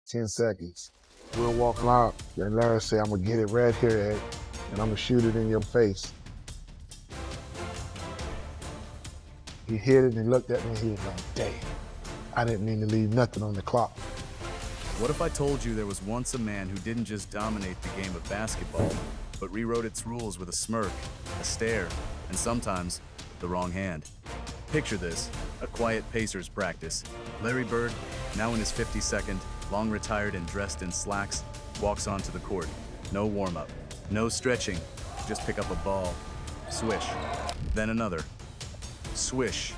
10 seconds. We'll walk out, and Larry said, I'm gonna get it right here, Ed, and I'm gonna shoot it in your face. He hit it and looked at me and he was like, damn, I didn't mean to leave nothing on the clock. What if I told you there was once a man who didn't just dominate the game of basketball, but rewrote its rules with a smirk, a stare, and sometimes the wrong hand? Picture this, a quiet Pacers practice. Larry Bird, now in his 52nd, long retired and dressed in slacks, walks onto the court. No warm-up, no stretching, just pick up a ball, swish, then another, swish,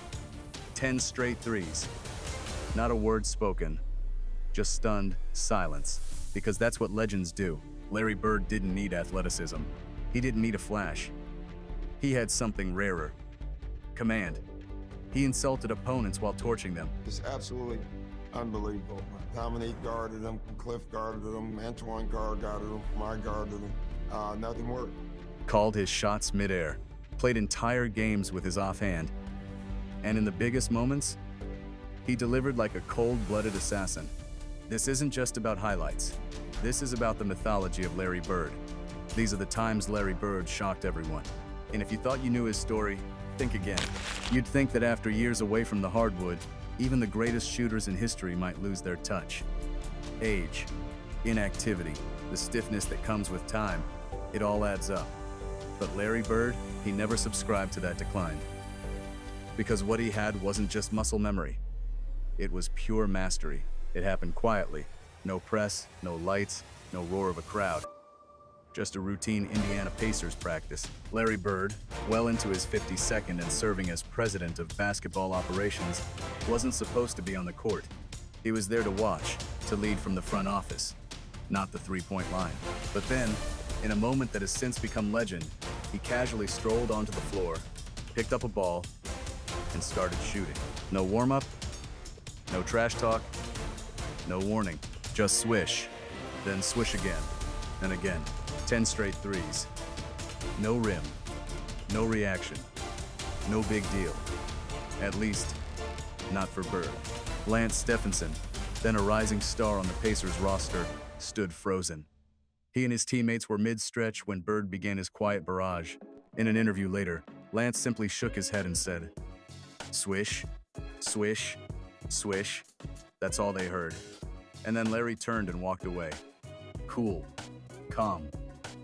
10 straight threes. Not a word spoken, just stunned silence, because that's what legends do. Larry Bird didn't need athleticism. He didn't need a flash. He had something rarer, command. He insulted opponents while torching them. It's absolutely unbelievable. Dominique guarded him, Cliff guarded him, Antoine guarded him, my guarded him. Nothing worked. Called his shots midair, played entire games with his offhand, and in the biggest moments, he delivered like a cold-blooded assassin. This isn't just about highlights. This is about the mythology of Larry Bird. These are the times Larry Bird shocked everyone. And if you thought you knew his story, think again. You'd think that after years away from the hardwood, even the greatest shooters in history might lose their touch. Age, inactivity, the stiffness that comes with time, it all adds up. But Larry Bird, he never subscribed to that decline. Because what he had wasn't just muscle memory. It was pure mastery. It happened quietly. No press, no lights, no roar of a crowd. Just a routine Indiana Pacers practice. Larry Bird, well into his 52nd and serving as president of basketball operations, wasn't supposed to be on the court. He was there to watch, to lead from the front office, not the three-point line. But then, in a moment that has since become legend, he casually strolled onto the floor, picked up a ball, and started shooting. No warm-up, no trash talk, no warning, just swish, then swish again, and again. 10 straight threes. No rim, no reaction, no big deal. At least, not for Bird. Lance Stephenson, then a rising star on the Pacers roster, stood frozen. He and his teammates were mid-stretch when Bird began his quiet barrage. In an interview later, Lance simply shook his head and said, swish, swish, swish. That's all they heard. And then Larry turned and walked away. Cool, calm,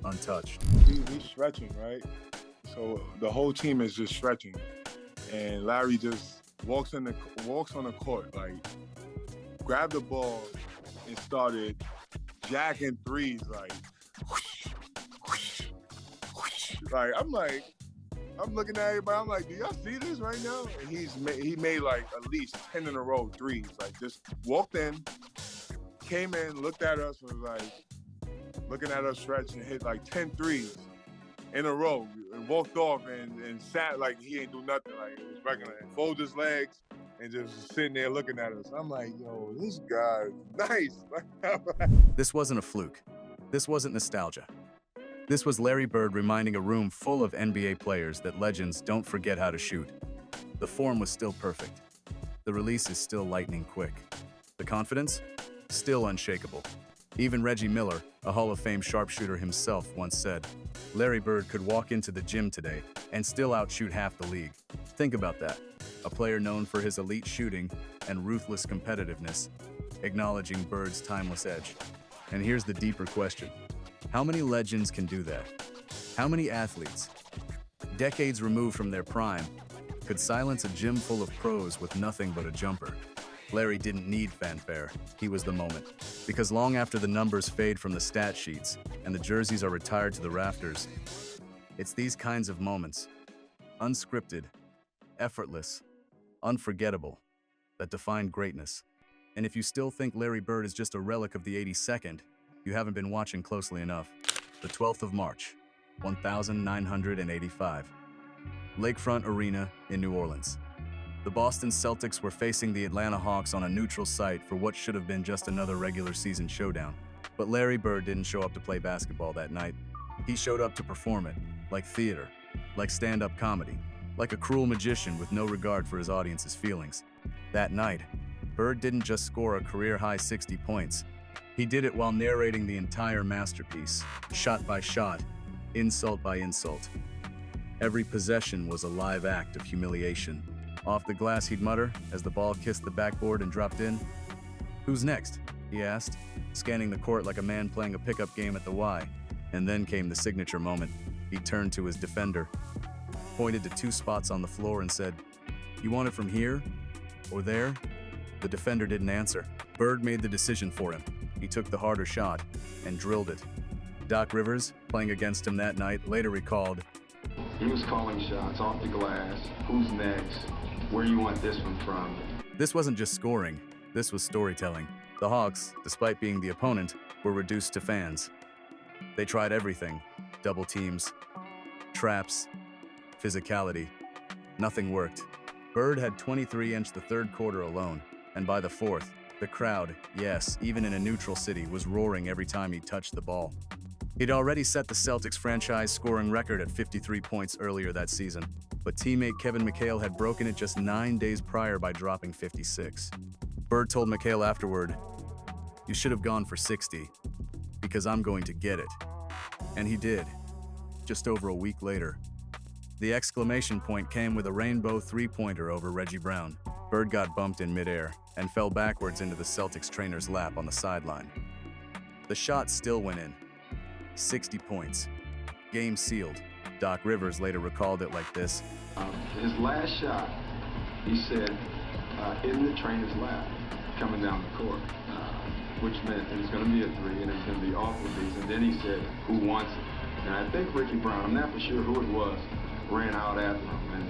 untouched. We stretching, right? So the whole team is just stretching. And Larry just walks on the court, like, grabbed the ball and started jacking threes, like, whoosh, whoosh, whoosh. Like, I'm looking at everybody, I'm like, do y'all see this right now? And he made like at least 10 in a row threes. Like, just walked in, came in, looked at us, was like, looking at us stretch and hit like 10 threes in a row and walked off and sat like he ain't do nothing, like it was regular, and folded his legs and just sitting there looking at us. I'm like, yo, this guy is nice. This wasn't a fluke. This wasn't nostalgia. This was Larry Bird reminding a room full of NBA players that legends don't forget how to shoot. The form was still perfect. The release is still lightning quick. The confidence? Still unshakable. Even Reggie Miller, a Hall of Fame sharpshooter himself, once said, Larry Bird could walk into the gym today and still outshoot half the league. Think about that. A player known for his elite shooting and ruthless competitiveness, acknowledging Bird's timeless edge. And here's the deeper question. How many legends can do that? How many athletes, decades removed from their prime, could silence a gym full of pros with nothing but a jumper? Larry didn't need fanfare. He was the moment. Because long after the numbers fade from the stat sheets and the jerseys are retired to the rafters, it's these kinds of moments, unscripted, effortless, unforgettable, that define greatness. And if you still think Larry Bird is just a relic of the 82nd, you haven't been watching closely enough. The 12th of March, 1985. Lakefront Arena in New Orleans. The Boston Celtics were facing the Atlanta Hawks on a neutral site for what should have been just another regular season showdown. But Larry Bird didn't show up to play basketball that night. He showed up to perform it, like theater, like stand-up comedy, like a cruel magician with no regard for his audience's feelings. That night, Bird didn't just score a career-high 60 points. He did it while narrating the entire masterpiece, shot by shot, insult by insult. Every possession was a live act of humiliation. Off the glass, he'd mutter as the ball kissed the backboard and dropped in. "Who's next?" he asked, scanning the court like a man playing a pickup game at the Y. And then came the signature moment. He turned to his defender, pointed to two spots on the floor and said, "You want it from here or there?" The defender didn't answer. Bird made the decision for him. He took the harder shot and drilled it. Doc Rivers, playing against him that night, later recalled, "He was calling shots off the glass. Who's next? Where you want this one from?" This wasn't just scoring, this was storytelling. The Hawks, despite being the opponent, were reduced to fans. They tried everything: double teams, traps, physicality. Nothing worked. Bird had 23 the third quarter alone, and by the fourth, the crowd, yes, even in a neutral city, was roaring every time he touched the ball. He'd already set the Celtics franchise scoring record at 53 points earlier that season, but teammate Kevin McHale had broken it just 9 days prior by dropping 56. Bird told McHale afterward, "You should have gone for 60, because I'm going to get it." And he did, just over a week later. The exclamation point came with a rainbow three-pointer over Reggie Brown. Bird got bumped in midair and fell backwards into the Celtics trainer's lap on the sideline. The shot still went in. 60 points. Game sealed. Doc Rivers later recalled it like this. His last shot, he said, in the trainer's lap, coming down the court, which meant it was going to be a three and it was going to be off of these. And then he said, "Who wants it?" And I think Ricky Brown, I'm not for sure who it was, ran out after him. And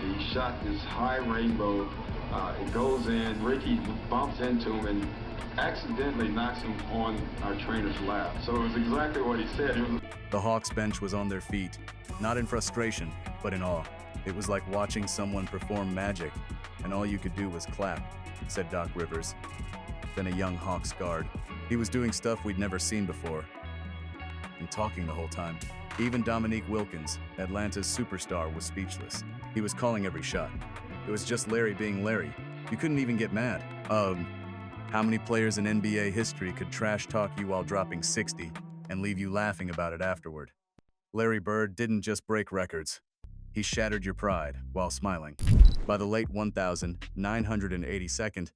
he shot this high rainbow. It goes in. Ricky bumps into him and accidentally knocks him on our trainer's lap. So it was exactly what he said. The Hawks bench was on their feet, not in frustration, but in awe. It was like watching someone perform magic, and all you could do was clap, said Doc Rivers. Then a young Hawks guard. He was doing stuff we'd never seen before, and talking the whole time. Even Dominique Wilkins, Atlanta's superstar, was speechless. He was calling every shot. It was just Larry being Larry. You couldn't even get mad. How many players in NBA history could trash talk you while dropping 60 and leave you laughing about it afterward? Larry Bird didn't just break records. He shattered your pride while smiling. By the late 1982nd,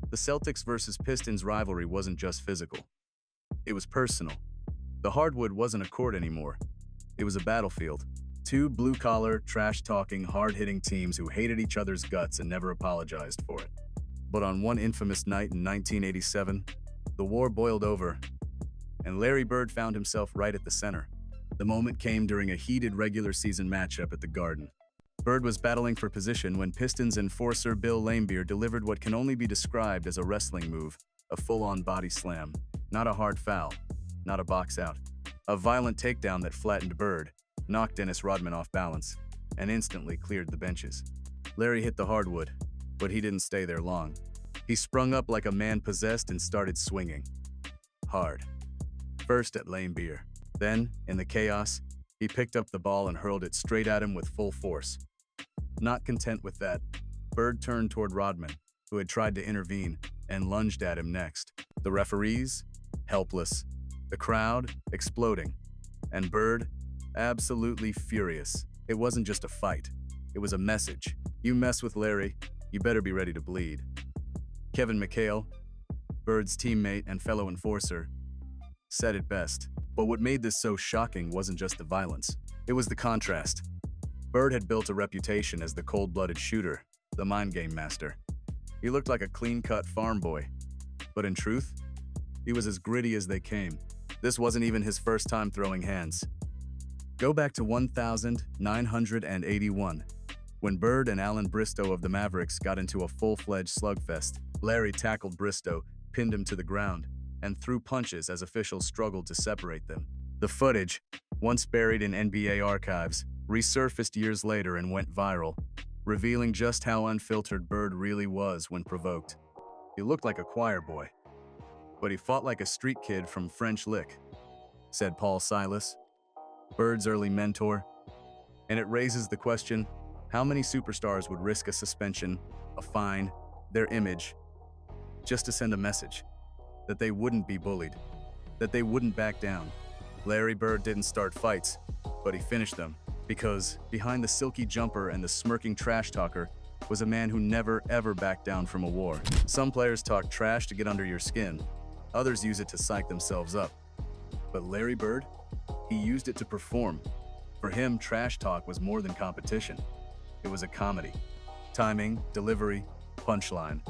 the Celtics versus Pistons rivalry wasn't just physical. It was personal. The hardwood wasn't a court anymore. It was a battlefield. Two blue-collar, trash-talking, hard-hitting teams who hated each other's guts and never apologized for it. But on one infamous night in 1987, the war boiled over, and Larry Bird found himself right at the center. The moment came during a heated regular season matchup at the Garden. Bird was battling for position when Pistons enforcer Bill Laimbeer delivered what can only be described as a wrestling move, a full-on body slam. Not a hard foul, not a box out. A violent takedown that flattened Bird, knocked Dennis Rodman off balance, and instantly cleared the benches. Larry hit the hardwood, but he didn't stay there long. He sprung up like a man possessed and started swinging. Hard. First at Laimbeer. Then, in the chaos, he picked up the ball and hurled it straight at him with full force. Not content with that, Bird turned toward Rodman, who had tried to intervene, and lunged at him next. The referees, helpless. The crowd, exploding. And Bird, absolutely furious. It wasn't just a fight. It was a message. You mess with Larry, you better be ready to bleed. Kevin McHale, Bird's teammate and fellow enforcer, said it best. But what made this so shocking wasn't just the violence. It was the contrast. Bird had built a reputation as the cold-blooded shooter, the mind game master. He looked like a clean-cut farm boy. But in truth, he was as gritty as they came. This wasn't even his first time throwing hands. Go back to 1981, when Bird and Alan Bristow of the Mavericks got into a full-fledged slugfest. Larry tackled Bristow, pinned him to the ground, and threw punches as officials struggled to separate them. The footage, once buried in NBA archives, resurfaced years later and went viral, revealing just how unfiltered Bird really was when provoked. He looked like a choir boy, but he fought like a street kid from French Lick, said Paul Silas, Bird's early mentor. And it raises the question, how many superstars would risk a suspension, a fine, their image, just to send a message? that they wouldn't be bullied, that they wouldn't back down. Larry Bird didn't start fights, but he finished them, because behind the silky jumper and the smirking trash talker was a man who never ever backed down from a war. Some players talk trash to get under your skin, others use it to psych themselves up. But Larry Bird, he used it to perform. For him, trash talk was more than competition. It was a comedy. Timing, delivery, punchline.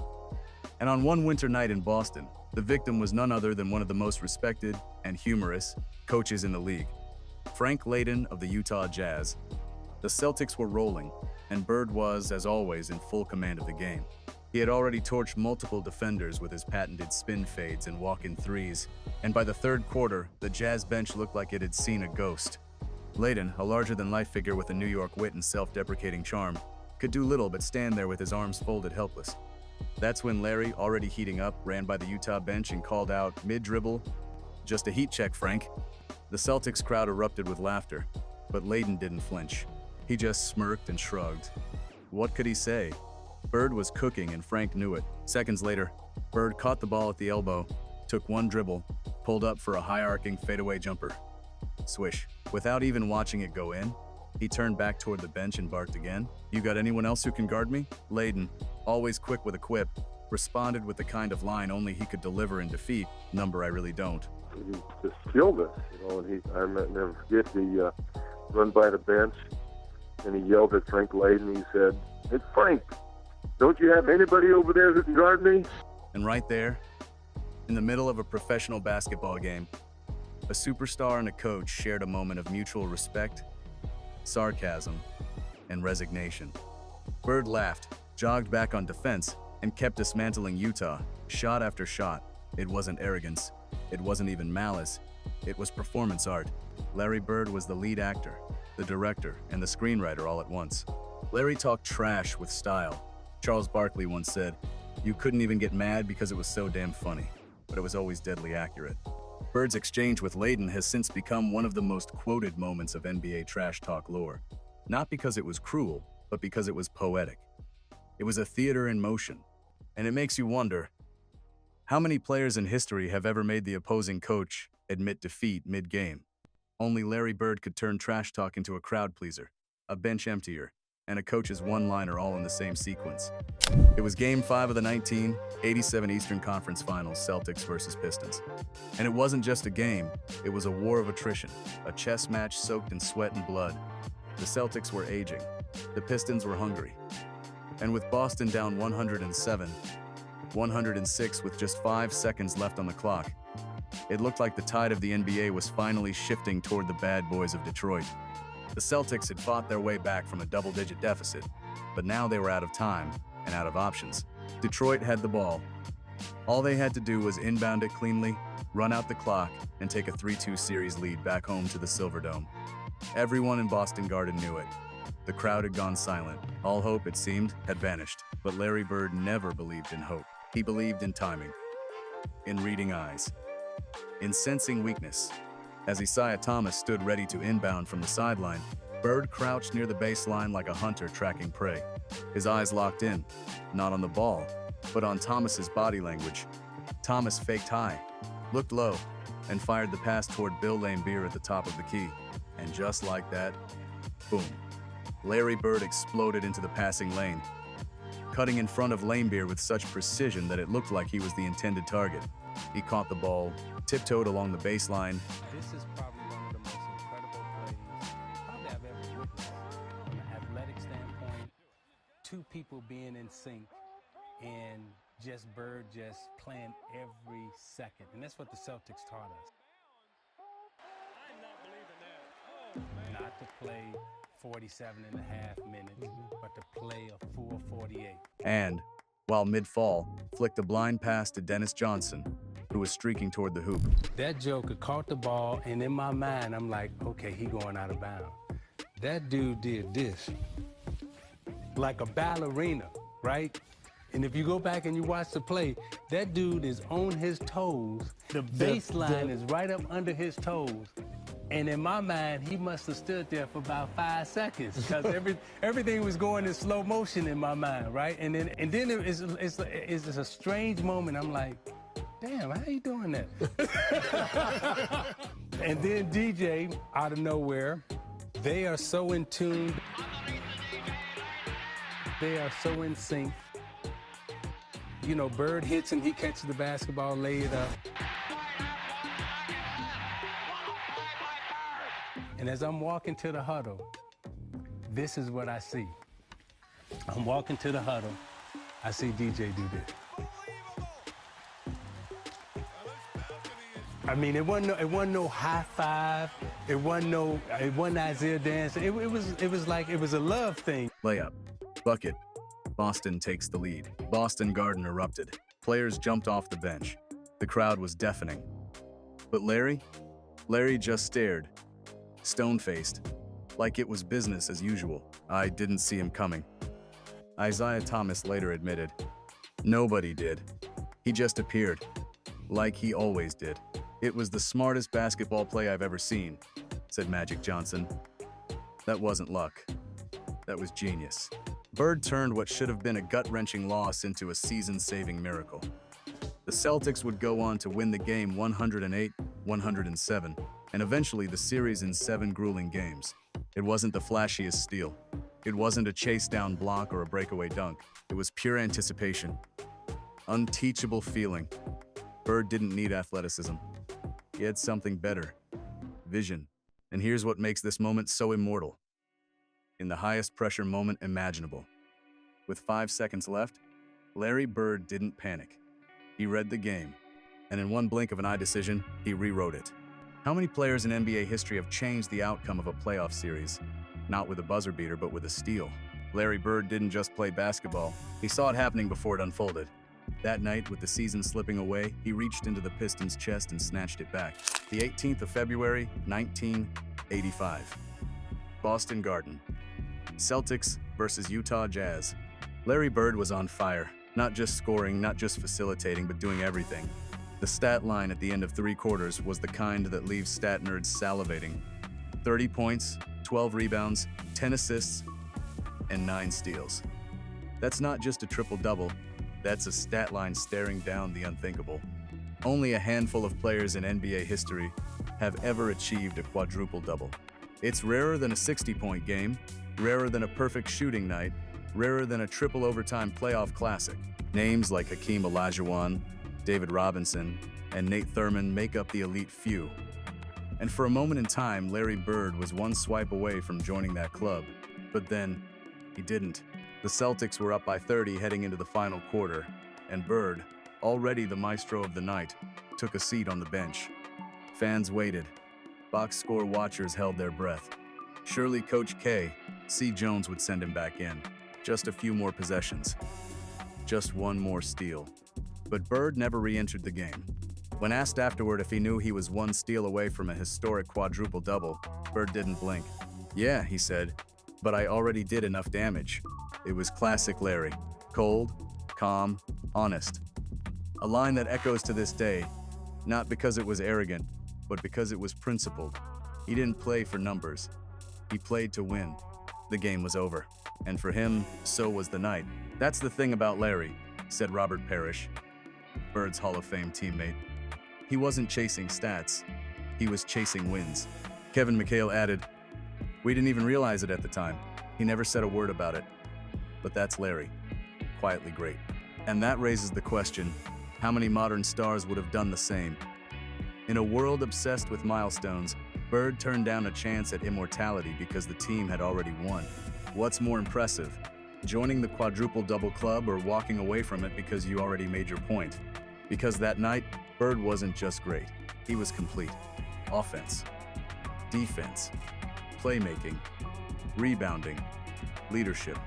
And on one winter night in Boston, the victim was none other than one of the most respected and humorous coaches in the league, Frank Layden of the Utah Jazz. The Celtics were rolling, and Bird was, as always, in full command of the game. He had already torched multiple defenders with his patented spin fades and walk-in threes, and by the third quarter, the Jazz bench looked like it had seen a ghost. Layden, a larger-than-life figure with a New York wit and self-deprecating charm, could do little but stand there with his arms folded helpless. That's when Larry, already heating up, ran by the Utah bench and called out, mid-dribble, "Just a heat check, Frank." The Celtics crowd erupted with laughter, but Layden didn't flinch. He just smirked and shrugged. What could he say? Bird was cooking and Frank knew it. Seconds later, Bird caught the ball at the elbow, took one dribble, pulled up for a high-arcing fadeaway jumper. Swish. Without even watching it go in, he turned back toward the bench and barked again. "You got anyone else who can guard me?" Layden, always quick with a quip, responded with the kind of line only he could deliver in defeat. "Number I really don't." He just killed us, and I'll never forget, he run by the bench, and he yelled at Frank Layden. He said, "Hey, Frank, don't you have anybody over there who can guard me?" And right there, in the middle of a professional basketball game, a superstar and a coach shared a moment of mutual respect, sarcasm, and resignation. Bird laughed, jogged back on defense, and kept dismantling Utah, shot after shot. It wasn't arrogance. It wasn't even malice. It was performance art. Larry Bird was the lead actor, the director, and the screenwriter all at once. Larry talked trash with style. Charles Barkley once said, "You couldn't even get mad because it was so damn funny," but it was always deadly accurate. Bird's exchange with Layden has since become one of the most quoted moments of NBA trash talk lore. Not because it was cruel, but because it was poetic. It was a theater in motion. And it makes you wonder, how many players in history have ever made the opposing coach admit defeat mid-game? Only Larry Bird could turn trash talk into a crowd pleaser, a bench emptier, and a coach's one-liner all in the same sequence. It was Game 5 of the 1987 Eastern Conference Finals, Celtics versus Pistons. And it wasn't just a game, it was a war of attrition, a chess match soaked in sweat and blood. The Celtics were aging, the Pistons were hungry. And with Boston down 106 with just 5 seconds left on the clock, it looked like the tide of the NBA was finally shifting toward the bad boys of Detroit. The Celtics had fought their way back from a double-digit deficit, but now they were out of time and out of options. Detroit had the ball. All they had to do was inbound it cleanly, run out the clock, and take a 3-2 series lead back home to the Silverdome. Everyone in Boston Garden knew it. The crowd had gone silent. All hope, it seemed, had vanished. But Larry Bird never believed in hope. He believed in timing, in reading eyes, in sensing weakness. As Isaiah Thomas stood ready to inbound from the sideline, Bird crouched near the baseline like a hunter tracking prey. His eyes locked in, not on the ball, but on Thomas's body language. Thomas faked high, looked low, and fired the pass toward Bill Laimbeer at the top of the key. And just like that, boom. Larry Bird exploded into the passing lane, cutting in front of Laimbeer with such precision that it looked like he was the intended target. He caught the ball, tiptoed along the baseline. This is probably one of the most incredible plays probably I've ever witnessed from an athletic standpoint. Two people being in sync and just Bird just playing every second. And that's what the Celtics taught us. I'm not believing that. Oh, man. Not to play 47 and a half minutes, but to play a full 48. And, while mid-fall, flicked a blind pass to Dennis Johnson, who was streaking toward the hoop. That joker caught the ball, and in my mind, I'm like, okay, he going out of bounds. That dude did this, like a ballerina, right? And if you go back and you watch the play, that dude is on his toes. The baseline is right up under his toes. And in my mind, he must have stood there for about 5 seconds because everything was going in slow motion in my mind, right? And then it's a strange moment. I'm like, damn, how you doing that? And then DJ, out of nowhere, they are so in tune. They are so in sync. You know, Bird hits him, he catches the basketball, lay it up. And as I'm walking to the huddle, this is what I see. I'm walking to the huddle, I see DJ do this. I mean, it wasn't no high five. It wasn't Isaiah dance. It was like it was a love thing. Layup. Bucket. Boston takes the lead. Boston Garden erupted. Players jumped off the bench. The crowd was deafening. But Larry just stared, stone-faced, like it was business as usual. I didn't see him coming. Isaiah Thomas later admitted, nobody did. He just appeared, like he always did. It was the smartest basketball play I've ever seen, said Magic Johnson. That wasn't luck. That was genius. Bird turned what should have been a gut-wrenching loss into a season-saving miracle. The Celtics would go on to win the game 108-107, and eventually the series in 7 grueling games. It wasn't the flashiest steal. It wasn't a chase-down block or a breakaway dunk. It was pure anticipation. Unteachable feeling. Bird didn't need athleticism. He had something better. Vision. And here's what makes this moment so immortal. In the highest pressure moment imaginable. With 5 seconds left, Larry Bird didn't panic. He read the game, and in one blink of an eye decision, he rewrote it. How many players in NBA history have changed the outcome of a playoff series? Not with a buzzer beater, but with a steal. Larry Bird didn't just play basketball. He saw it happening before it unfolded. That night, with the season slipping away, he reached into the Pistons' chest and snatched it back. The 18th of February, 1985. Boston Garden. Celtics versus Utah Jazz. Larry Bird was on fire. Not just scoring, not just facilitating, but doing everything. The stat line at the end of 3 quarters was the kind that leaves stat nerds salivating. 30 points, 12 rebounds, 10 assists, and 9 steals. That's not just a triple-double. That's a stat line staring down the unthinkable. Only a handful of players in NBA history have ever achieved a quadruple-double. It's rarer than a 60-point game, rarer than a perfect shooting night, rarer than a triple overtime playoff classic. Names like Hakeem Olajuwon, David Robinson, and Nate Thurmond make up the elite few. And for a moment in time, Larry Bird was one swipe away from joining that club. But then, he didn't. The Celtics were up by 30 heading into the final quarter, and Bird, already the maestro of the night, took a seat on the bench. Fans waited. Box score watchers held their breath. Surely Coach C. Jones would send him back in. Just a few more possessions. Just one more steal. But Bird never re-entered the game. When asked afterward if he knew he was one steal away from a historic quadruple-double, Bird didn't blink. Yeah, he said, but I already did enough damage. It was classic Larry. Cold, calm, honest. A line that echoes to this day, not because it was arrogant, but because it was principled. He didn't play for numbers. He played to win. The game was over. And for him, so was the night. That's the thing about Larry, said Robert Parrish, Bird's Hall of Fame teammate. He wasn't chasing stats. He was chasing wins. Kevin McHale added, we didn't even realize it at the time. He never said a word about it. But that's Larry. Quietly great. And that raises the question, how many modern stars would have done the same? In a world obsessed with milestones, Bird turned down a chance at immortality because the team had already won. What's more impressive, joining the quadruple-double club or walking away from it because you already made your point? Because that night, Bird wasn't just great. He was complete. Offense, defense, playmaking, rebounding, leadership.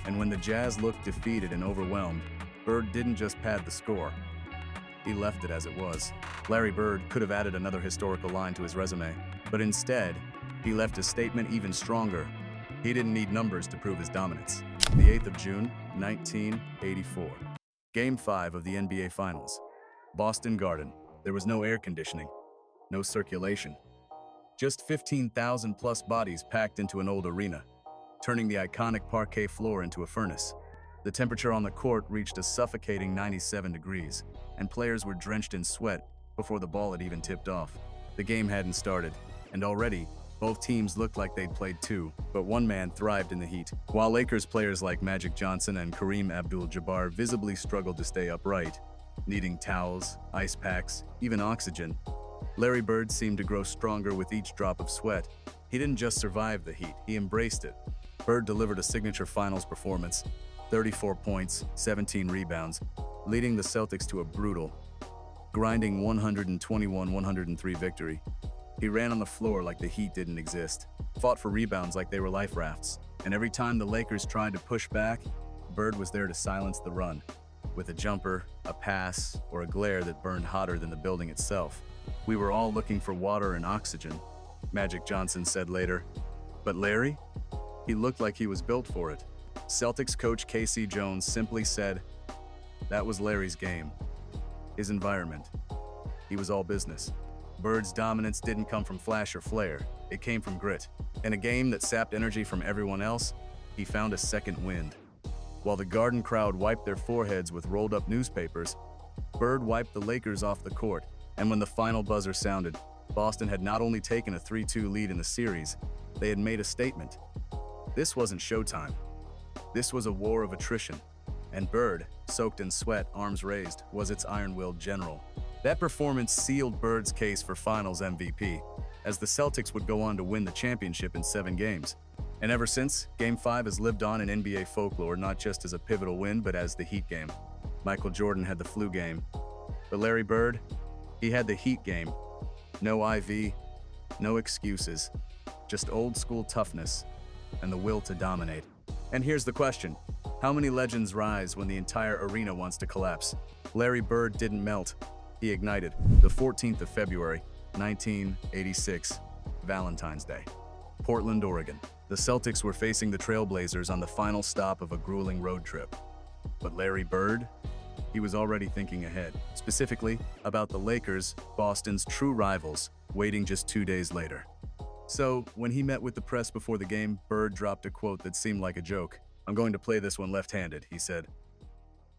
And when the Jazz looked defeated and overwhelmed, Bird didn't just pad the score. He left it as it was. Larry Bird could have added another historical line to his resume, but instead, he left a statement even stronger. He didn't need numbers to prove his dominance. The 8th of June, 1984. Game 5 of the NBA Finals. Boston Garden. There was no air conditioning, no circulation. Just 15,000 plus bodies packed into an old arena, turning the iconic parquet floor into a furnace. The temperature on the court reached a suffocating 97 degrees, and players were drenched in sweat before the ball had even tipped off. The game hadn't started, and already, both teams looked like they'd played two, but one man thrived in the heat. While Lakers players like Magic Johnson and Kareem Abdul-Jabbar visibly struggled to stay upright, needing towels, ice packs, even oxygen, Larry Bird seemed to grow stronger with each drop of sweat. He didn't just survive the heat, he embraced it. Bird delivered a signature finals performance, 34 points, 17 rebounds, leading the Celtics to a brutal, grinding 121-103 victory. He ran on the floor like the heat didn't exist, fought for rebounds like they were life rafts, and every time the Lakers tried to push back, Bird was there to silence the run, with a jumper, a pass, or a glare that burned hotter than the building itself. "We were all looking for water and oxygen," Magic Johnson said later. But Larry? He looked like he was built for it. Celtics coach K.C. Jones simply said, that was Larry's game, his environment. He was all business. Bird's dominance didn't come from flash or flair, it came from grit. In a game that sapped energy from everyone else, he found a second wind. While the Garden crowd wiped their foreheads with rolled-up newspapers, Bird wiped the Lakers off the court, and when the final buzzer sounded, Boston had not only taken a 3-2 lead in the series, they had made a statement. This wasn't showtime. This was a war of attrition, and Bird, soaked in sweat, arms raised, was its iron-willed general. That performance sealed Bird's case for Finals MVP, as the Celtics would go on to win the championship in 7 games. And ever since, Game 5 has lived on in NBA folklore not just as a pivotal win, but as the Heat game. Michael Jordan had the flu game, but Larry Bird, he had the Heat game. No IV, no excuses, just old-school toughness and the will to dominate. And here's the question. How many legends rise when the entire arena wants to collapse? Larry Bird didn't melt. He ignited. The 14th of February, 1986, Valentine's Day. Portland, Oregon. The Celtics were facing the Trailblazers on the final stop of a grueling road trip. But Larry Bird? He was already thinking ahead, specifically about the Lakers, Boston's true rivals, waiting just 2 days later. So, when he met with the press before the game, Bird dropped a quote that seemed like a joke. "I'm going to play this one left-handed," he said.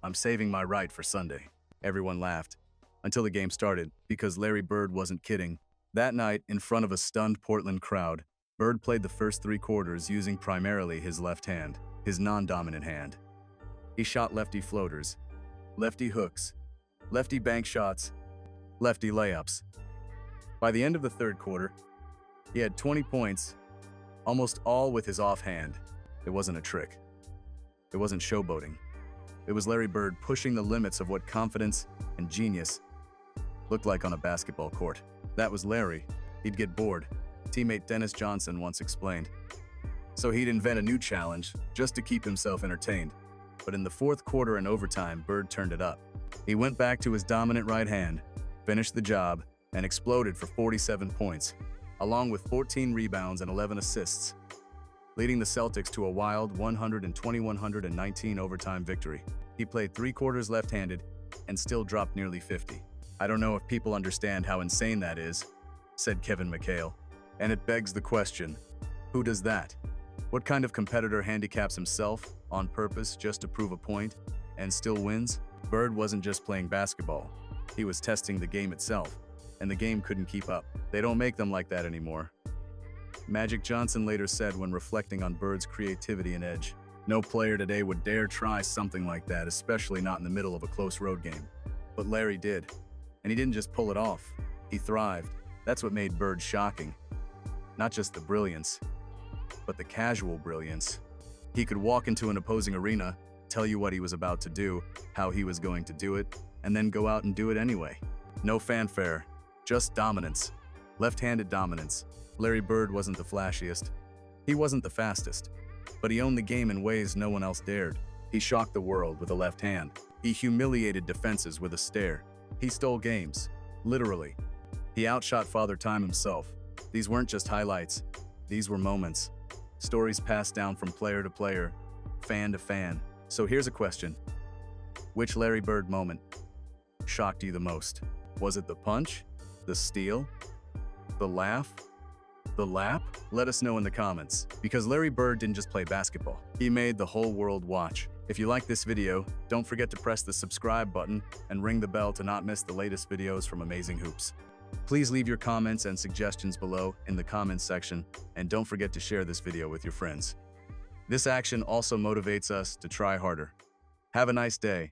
"I'm saving my right for Sunday." Everyone laughed, until the game started, because Larry Bird wasn't kidding. That night, in front of a stunned Portland crowd, Bird played the first 3 quarters using primarily his left hand, his non-dominant hand. He shot lefty floaters, lefty hooks, lefty bank shots, lefty layups. By the end of the third quarter, he had 20 points, almost all with his offhand. It wasn't a trick. It wasn't showboating. It was Larry Bird pushing the limits of what confidence and genius looked like on a basketball court. That was Larry. He'd get bored, teammate Dennis Johnson once explained. So he'd invent a new challenge just to keep himself entertained. But in the fourth quarter and overtime, Bird turned it up. He went back to his dominant right hand, finished the job, and exploded for 47 points, along with 14 rebounds and 11 assists, leading the Celtics to a wild 120-119 overtime victory. He played 3 quarters left-handed and still dropped nearly 50. "I don't know if people understand how insane that is," said Kevin McHale. And it begs the question, who does that? What kind of competitor handicaps himself on purpose just to prove a point and still wins? Bird wasn't just playing basketball. He was testing the game itself, and the game couldn't keep up. They don't make them like that anymore. Magic Johnson later said when reflecting on Bird's creativity and edge, "No player today would dare try something like that, especially not in the middle of a close road game." But Larry did. And he didn't just pull it off. He thrived. That's what made Bird shocking. Not just the brilliance, but the casual brilliance. He could walk into an opposing arena, tell you what he was about to do, how he was going to do it, and then go out and do it anyway. No fanfare, just dominance. Left-handed dominance. Larry Bird wasn't the flashiest. He wasn't the fastest. But he owned the game in ways no one else dared. He shocked the world with a left hand. He humiliated defenses with a stare. He stole games, literally. He outshot Father Time himself. These weren't just highlights. These were moments. Stories passed down from player to player, fan to fan. So here's a question. Which Larry Bird moment shocked you the most? Was it the punch? The steal? The laugh? The lap? Let us know in the comments, because Larry Bird didn't just play basketball. He made the whole world watch. If you like this video, don't forget to press the subscribe button and ring the bell to not miss the latest videos from Amazing Hoops. Please leave your comments and suggestions below in the comments section, and don't forget to share this video with your friends. This action also motivates us to try harder. Have a nice day.